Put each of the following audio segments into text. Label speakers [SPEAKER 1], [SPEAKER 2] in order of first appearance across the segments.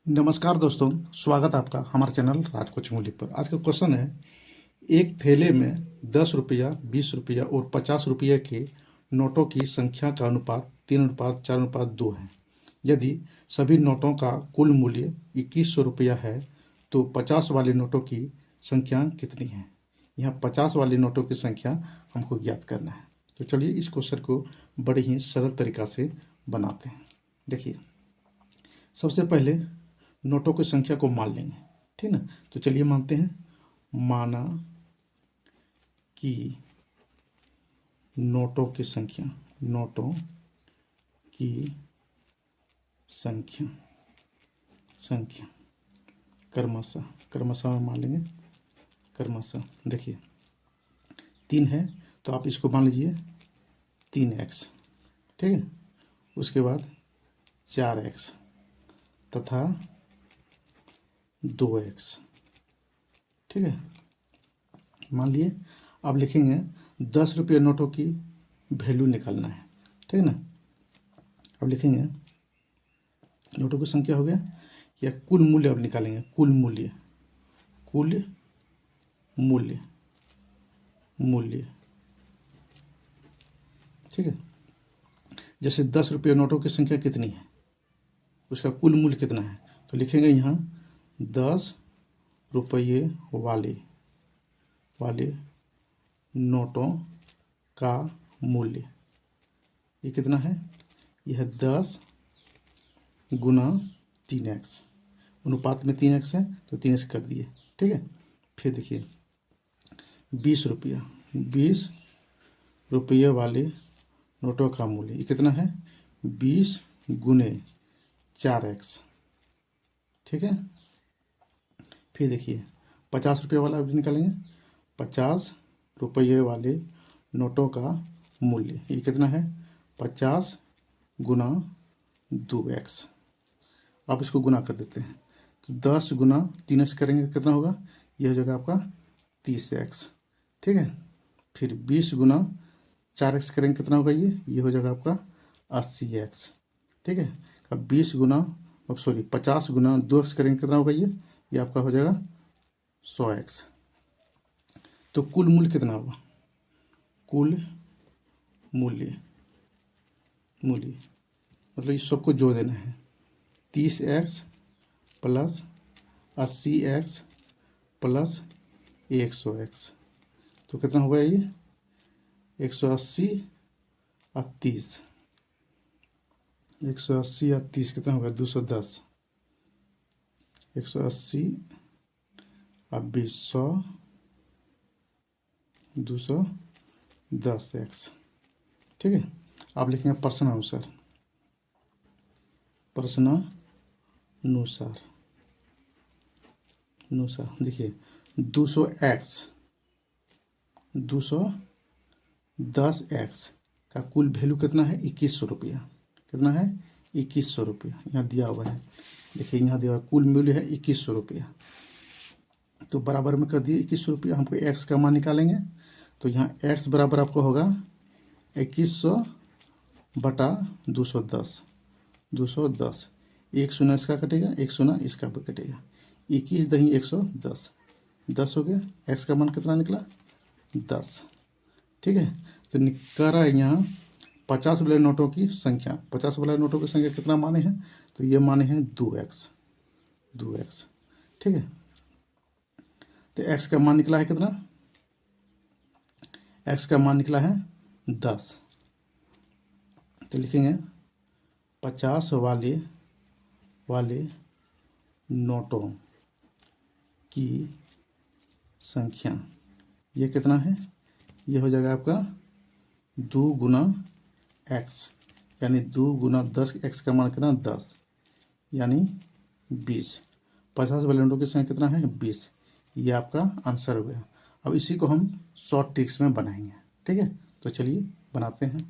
[SPEAKER 1] नमस्कार दोस्तों, स्वागत है आपका हमारे चैनल राज कोचिंग मूल्य पर। आज का क्वेश्चन है, एक थैले में 10 रुपया, 20 रुपया और 50 रुपये के नोटों की संख्या का अनुपात 3:4:2 है। यदि सभी नोटों का कुल मूल्य 2100 रुपया है तो 50 वाले नोटों की संख्या कितनी है। यहाँ 50 वाले नोटों की संख्या हमको ज्ञात करना है। तो चलिए इस क्वेश्चन को बड़े ही सरल तरीका से बनाते हैं। देखिए, सबसे पहले नोटों की संख्या को मान लेंगे, ठीक ना। तो चलिए मानते हैं, माना कि नोटों की संख्या संख्या क्रमशः मान लेंगे क्रमशः। देखिए 3 है तो आप इसको मान लीजिए 3x, ठीक है। उसके बाद 4x तथा 2x, ठीक है, मान लिए। अब लिखेंगे 10 रुपये नोटों की वैल्यू निकालना है, ठीक है ना। अब लिखेंगे नोटों की संख्या हो गया या कुल मूल्य। अब निकालेंगे कुल मूल्य, ठीक है। जैसे 10 रुपये नोटों की संख्या कितनी है, उसका कुल मूल्य कितना है, तो लिखेंगे यहाँ 10 रुपये वाले नोटों का मूल्य ये कितना है। यह 10 गुना 3x, अनुपात में 3x है तो 3x कर दिए, ठीक है। फिर देखिए 20 रुपये वाले नोटों का मूल्य ये कितना है, 20 गुने 4x, ठीक है। फिर देखिए 50 रुपये वाला भी निकालेंगे। 50 रुपये वाले नोटों का मूल्य ये कितना है, 50 गुना 2x। आप इसको गुना कर देते हैं तो 10 गुना 3x करेंगे कितना होगा, यह हो जाएगा आपका 30x, ठीक है। फिर 20 गुना 4x करेंगे कितना होगा, ये हो जाएगा आपका 80x, ठीक है। अब 50 गुना 2x करेंगे कितना होगा, ये आपका हो जाएगा 100x। तो कुल मूल्य कितना होगा, कुल मूल्य मतलब इस सबको जोड़ देना है, 30x plus 80x plus 100x। तो कितना होगा ये 180 और 30, 180 और 30 कितना होगा 210, 180 और 20 100, 210x, ठीक है। आप लिखेंगे प्रश्नानुसार। देखिए 210x का कुल वैल्यू कितना है, 2100 रुपया। कितना है, 2100 रुपया, यहाँ दिया हुआ है। देखिए यहाँ दिया हुआ कुल मूल्य है 2100 रुपया, तो बराबर में कर दिए 2100 रुपया। हमको x का मान निकालेंगे तो यहाँ x बराबर आपको होगा 2100 बटा 210, एक शून्य इसका कटेगा, एक शून्य इसका भी कटेगा, 21 दही 110, 10 हो गया। x का मान कितना निकला, 10, ठीक है। तो निकाला यहाँ 50 वाले नोटों की संख्या। 50 वाले नोटों की संख्या कितना माने हैं, तो ये माने हैं 2x, ठीक है। तो x का मान निकला है कितना, x का मान निकला है 10। तो लिखेंगे 50 वाले नोटों की संख्या ये कितना है, ये हो जाएगा आपका 2 गुना x, यानी 2 गुना 10, x का मान कितना 10 यानी 20। 50 वाले नोटों की संख्या कितना है 20, ये आपका आंसर हो गया। अब इसी को हम शॉर्ट ट्रिक्स में बनाएंगे, ठीक है। तो चलिए बनाते हैं।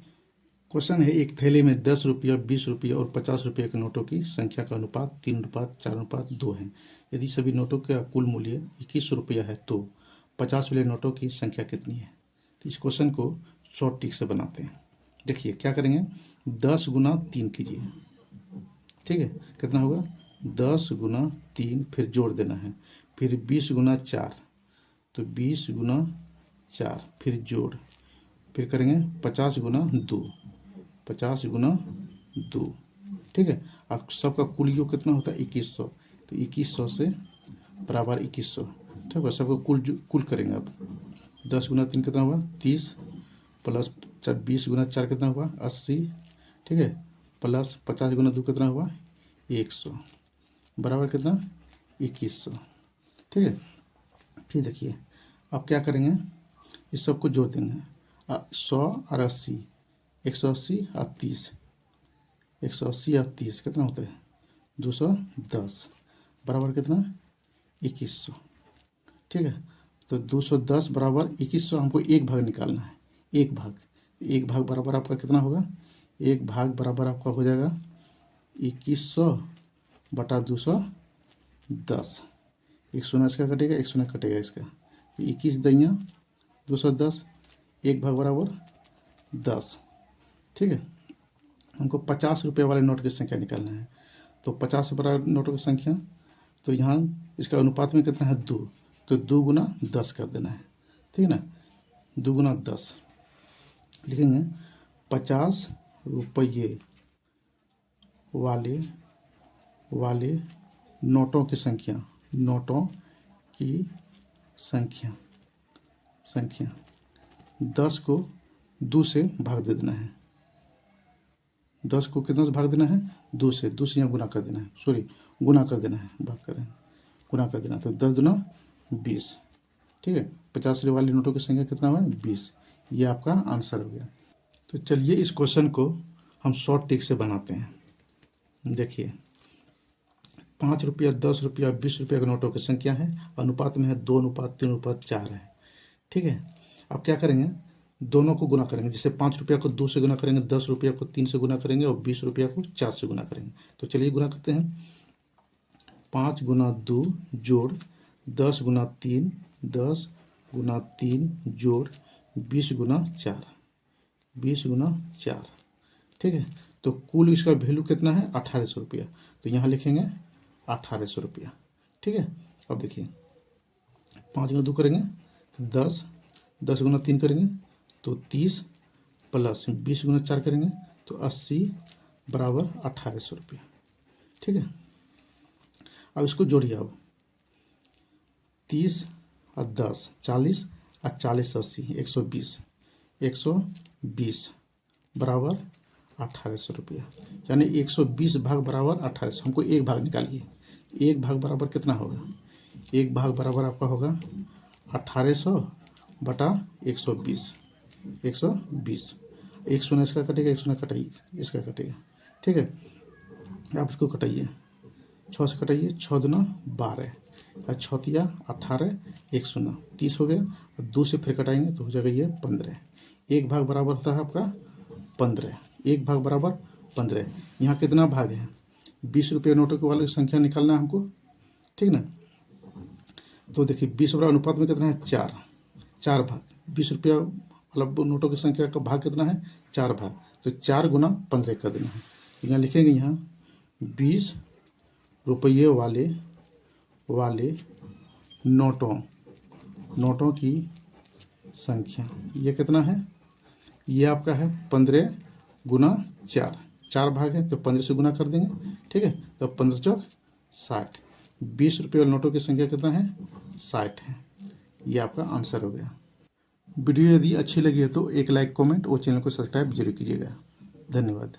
[SPEAKER 1] क्वेश्चन है, एक थैले में 10 रुपया, 20 रुपये और 50 रुपये के नोटों की संख्या का अनुपात 3:4:2 है। यदि सभी नोटों का कुल मूल्य 2100 रुपया है तो 50 वाले नोटों की संख्या कितनी है। तो इस क्वेश्चन को शॉर्ट ट्रिक से बनाते हैं। देखिए क्या करेंगे, 10 गुना 3 कीजिए, ठीक है। कितना होगा 10 गुना 3 फिर जोड़ देना है, फिर 20 गुना 4, तो 20 गुना 4 फिर जोड़, फिर करेंगे 50 गुना 2, 50 गुना 2, ठीक है। अब सबका कुल योग कितना होता है 2100, तो 2100 से बराबर 2100, ठीक है। सबका कुल करेंगे अब 10 गुना 3 कितना हुआ 30, प्लस 20 गुना 4 कितना हुआ 80, ठीक है, प्लस 50 गुना 2 कितना हुआ 100, बराबर कितना 2100, ठीक है। फिर देखिए अब क्या करेंगे, इस सब को जोड़ देंगे 100 और 80, 180 और 30, 180 और 30 कितना होता है 210, बराबर कितना 2100, ठीक है। तो 210 बराबर 2100, हमको एक भाग निकालना है, एक भाग बराबर आपका कितना होगा, एक भाग बराबर आपका हो जाएगा 2100 बटा 210, एक शून्य इसका कटेगा, एक शून्य कटेगा इसका, 21 दैया 210, एक भाग बराबर 10, ठीक है। हमको 50 रुपये वाले नोट की संख्या निकालना है, तो 50 बराबर नोटों की संख्या, तो यहाँ इसका अनुपात में कितना है 2, तो 2 गुना 10 कर देना है, ठीक है ना, 2 गुना 10 लिखेंगे। 50 रुपये वाले नोटों की संख्या, नोटों की संख्या 10 को 2 से भाग दे देना है, 10 को कितना से भाग देना है 2 से यहाँ गुना कर देना है, गुना कर देना है, भाग करें गुना कर देना, तो 10 दुना 20, ठीक है। 50 वाली नोटों की संख्या कितना हुआ 20, ये आपका आंसर हो गया। तो चलिए इस क्वेश्चन को हम शॉर्ट ट्रिक से बनाते हैं। देखिए 5 रुपया 10 रुपया 20 रुपया के नोटों की संख्या है, अनुपात में है 2:3:4 है, ठीक है। अब क्या करेंगे, दोनों को गुना करेंगे, जैसे 5 रुपया को 2 से गुना करेंगे, 10 रुपया को 3 से गुना करेंगे और 20 रुपया को 4 से गुना करेंगे। तो चलिए गुना करते हैं, 5 गुना 2 जोड़ 10 गुना 3, 10 गुना 3 जोड़ 20 गुना 4, 20 गुना 4, ठीक है। तो कुल इसका वैल्यू कितना है 1800 रुपया, तो यहाँ लिखेंगे 1800 रुपया, ठीक है। अब देखिए 5 गुना 2 करेंगे 10, 10 गुना 3 करेंगे तो 30, प्लस 20 गुना 4 करेंगे तो 80 बराबर 1800 रुपया, ठीक है। अब इसको जोड़िए, अब 30 और 10 40 और 40 80 120 बराबर 1800 रुपया, यानी 120 भाग बराबर 1800। हमको एक भाग निकालिए, एक भाग बराबर कितना होगा, एक भाग बराबर आपका होगा 1800 बटा 120, 120, एक शून्य इसका कटेगा, एक शून्य कटाइए इसका कटेगा, ठीक है। आप इसको कटाइए, 6 से कटाइए, 6 दूना 12 और 6 तिया 18, 1 शून्य 30 हो गया, और 2 से फिर कटाएंगे तो हो जाएगा ये 15, एक भाग बराबर होता है आपका 15, एक भाग बराबर 15। यहाँ कितना भाग है 20 रुपये नोटों के वाले संख्या निकालना है हमको, ठीक ना। तो देखिए 20 बराबर अनुपात में कितना है 4 भाग, 20 रुपया मतलब नोटों की संख्या का भाग कितना है 4 भाग, तो 4 गुना 15 कर देना है। यहाँ लिखेंगे, यहाँ 20 रुपये वाले नोटों की संख्या, ये कितना है, ये आपका है 15 गुना 4 भाग है तो 15 से गुना कर देंगे, ठीक है। तो 15 चौक 60, 20 रुपये वाले नोटों की संख्या कितना है 60 है, ये आपका आंसर हो गया। वीडियो यदि अच्छी लगी है तो एक लाइक कमेंट और चैनल को सब्सक्राइब जरूर कीजिएगा। धन्यवाद।